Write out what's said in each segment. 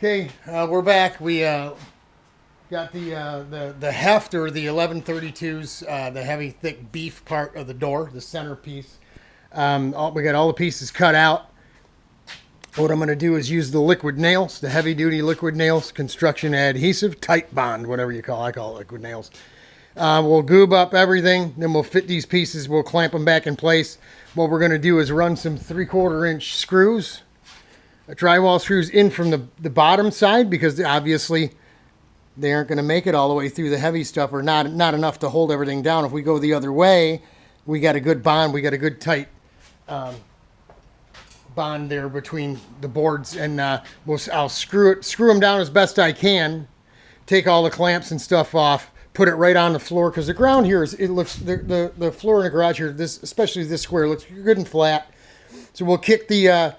Okay, we're back. We got the heft, or the 1132s, the heavy thick beef part of the door, the centerpiece. We got all the pieces cut out. What I'm going to do is use the liquid nails, the heavy duty liquid nails, construction adhesive, tight bond, whatever you call it. I call it liquid nails. We'll goob up everything, then we'll fit these pieces, we'll clamp them back in place. What we're going to do is run some 3/4 inch screws, drywall screws in from the bottom side, because obviously they aren't going to make it all the way through the heavy stuff, or not enough to hold everything down. If we go the other way, we got a good bond, we got a good tight bond there between the boards, and I'll screw them down as best I can, take all the clamps and stuff off, put it right on the floor, because the ground here the floor in the garage here, especially this square, looks good and flat. So we'll kick the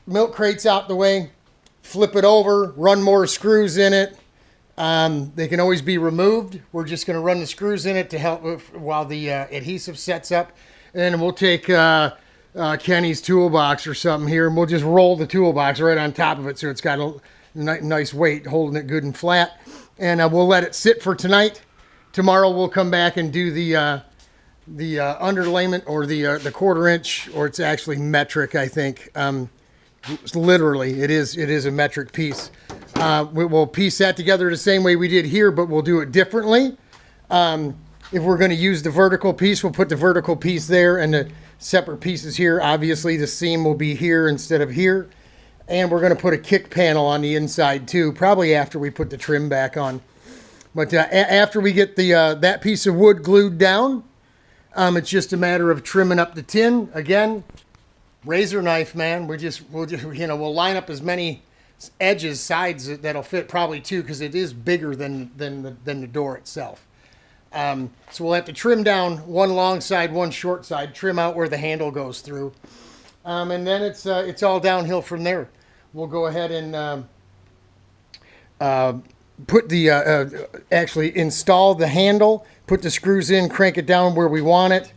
milk crates out the way, flip it over, run more screws in it. They can always be removed. We're just going to run the screws in it to help while the adhesive sets up. And then we'll take Kenny's toolbox or something here, and we'll just roll the toolbox right on top of it, so it's got a nice weight holding it good and flat. And we'll let it sit for tonight. Tomorrow we'll come back and do the underlayment, or the 1/4 inch, or it's actually metric, I think. Literally, it is a metric piece. We'll piece that together the same way we did here, but we'll do it differently. If we're going to use the vertical piece, we'll put the vertical piece there, and the separate pieces here. Obviously, the seam will be here instead of here. And we're going to put a kick panel on the inside too, probably after we put the trim back on. But after we get that piece of wood glued down, it's just a matter of trimming up the tin. Again, razor knife, man. We'll line up as many edges, sides that'll fit, probably two, because it is bigger than the door itself. So we'll have to trim down one long side, one short side, trim out where the handle goes through. And then it's all downhill from there. We'll go ahead and put actually install the handle, put the screws in, crank it down where we want it.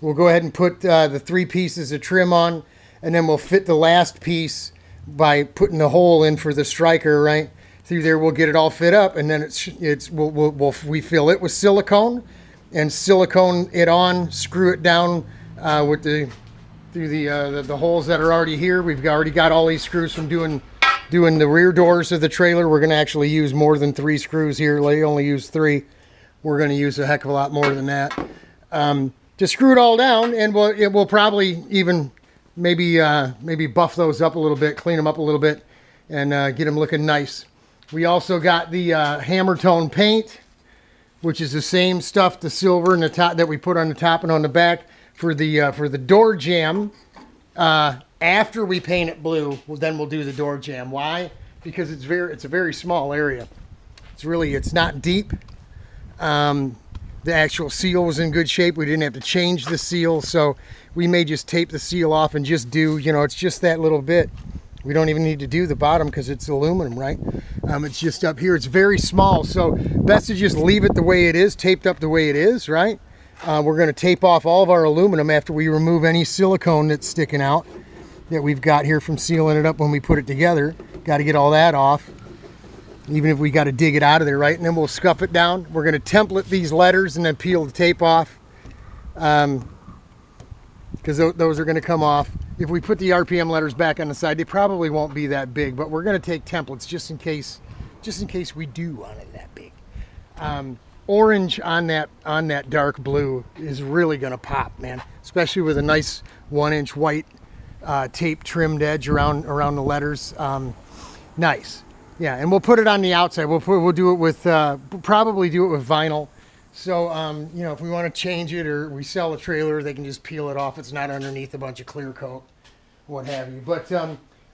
We'll go ahead and put the 3 pieces of trim on, and then we'll fit the last piece by putting the hole in for the striker right through there. We'll get it all fit up, and then we fill it with silicone, and silicone it on, screw it down through the holes that are already here. We've already got all these screws from doing the rear doors of the trailer. We're going to actually use more than 3 screws here. They only use 3. We're going to use a heck of a lot more than that. Just screw it all down, and we'll probably even maybe buff those up a little bit, clean them up a little bit, and get them looking nice. We also got the hammer tone paint, which is the same stuff, the silver and the top that we put on the top and on the back. For the door jamb, after we paint it blue, then we'll do the door jamb. Why? Because it's a very small area. It's not deep. The actual seal was in good shape. We didn't have to change the seal, so we may just tape the seal off and just do, it's just that little bit. We don't even need to do the bottom because it's aluminum, right? It's just up here. It's very small, so best to just leave it the way it is, taped up the way it is, right? We're going to tape off all of our aluminum after we remove any silicone that's sticking out that we've got here from sealing it up when we put it together. Got to get all that off, even if we got to dig it out of there, right? And then we'll scuff it down. We're going to template these letters and then peel the tape off, because those are going to come off. If we put the RPM letters back on the side, they probably won't be that big, but we're going to take templates just in case we do want it that big. Orange on that dark blue is really gonna pop, man, especially with a nice 1-inch white tape trimmed edge around the letters. Nice. Yeah, and we'll put it on the outside. We'll do it with probably do it with vinyl. So if we want to change it, or we sell a trailer, they can just peel it off. It's not underneath a bunch of clear coat, what have you. But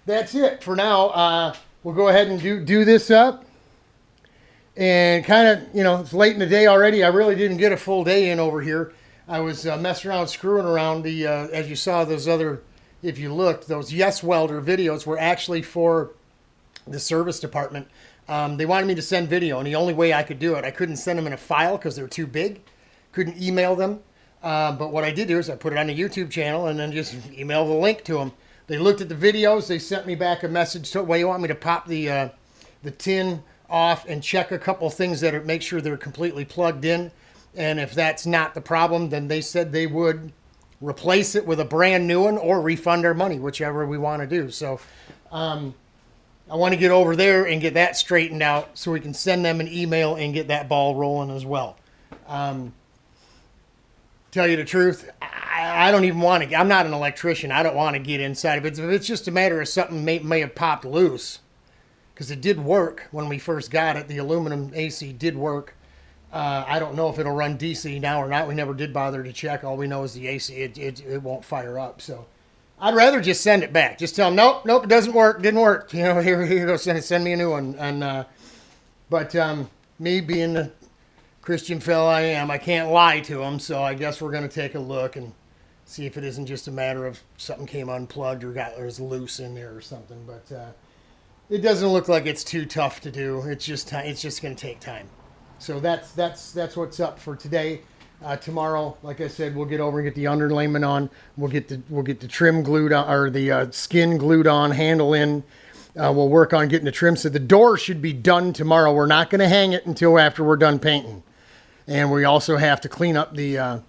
that's it for now. We'll go ahead and do this up. And kind of, it's late in the day already. I really didn't get a full day in over here. I was messing around, screwing around. As you saw, if you looked, those Yes Welder videos were actually for the service department. They wanted me to send video, and the only way I could do it, I couldn't send them in a file because they're too big. Couldn't email them. But what I did do is I put it on the YouTube channel and then just email the link to them. They looked at the videos. They sent me back a message. So, well, you want me to pop the tin off and check a couple things that are, make sure they're completely plugged in. And if that's not the problem, then they said they would replace it with a brand new one or refund our money, whichever we want to do. So I want to get over there and get that straightened out so we can send them an email and get that ball rolling as well. Tell you the truth, I don't even want to. I'm not an electrician. I don't want to get inside of it. If it's just a matter of something may have popped loose, because it did work when we first got it. The aluminum AC did work. I don't know if it'll run DC now or not. We never did bother to check. All we know is the AC, it won't fire up. So I'd rather just send it back. Just tell them, nope, it doesn't work. Didn't work. You know, here you go, send me a new one. And but me being the Christian fellow I am, I can't lie to them. So I guess we're going to take a look and see if it isn't just a matter of something came unplugged or was loose in there or something. But it doesn't look like it's too tough to do. It's just going to take time. So that's what's up for today. Tomorrow, like I said, we'll get over and get the underlayment on. We'll get the trim glued on, or the skin glued on, handle in. We'll work on getting the trim. So the door should be done tomorrow. We're not going to hang it until after we're done painting. And we also have to clean up the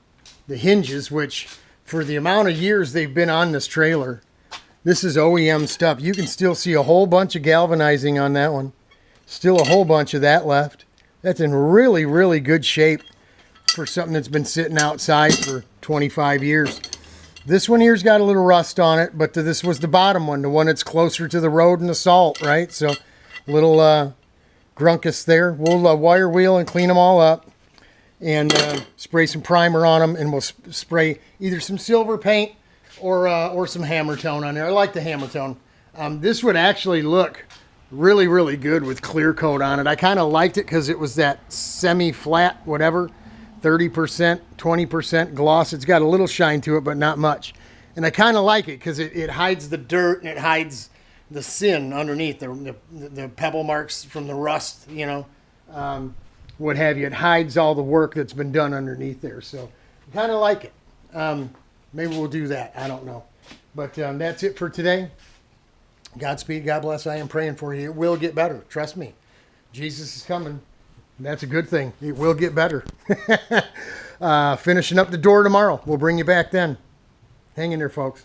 hinges, which for the amount of years they've been on this trailer, this is OEM stuff. You can still see a whole bunch of galvanizing on that one. Still a whole bunch of that left. That's in really, really good shape for something that's been sitting outside for 25 years. This one here's got a little rust on it, but this was the bottom one, the one that's closer to the road and the salt, right? So a little grunkus there. We'll wire wheel and clean them all up and spray some primer on them, and we'll spray either some silver paint or some hammer tone on there. I like the hammer tone. This would actually look really, really good with clear coat on it. I kind of liked it because it was that semi-flat, whatever, 30%, 20% gloss. It's got a little shine to it, but not much. And I kind of like it because it hides the dirt and it hides the sin underneath, the pebble marks from the rust, you know, what have you. It hides all the work that's been done underneath there. So I kind of like it. Maybe we'll do that. I don't know. But that's it for today. Godspeed, God bless. I am praying for you. It will get better. Trust me. Jesus is coming. That's a good thing. It will get better. Finishing up the door tomorrow. We'll bring you back then. Hang in there, folks.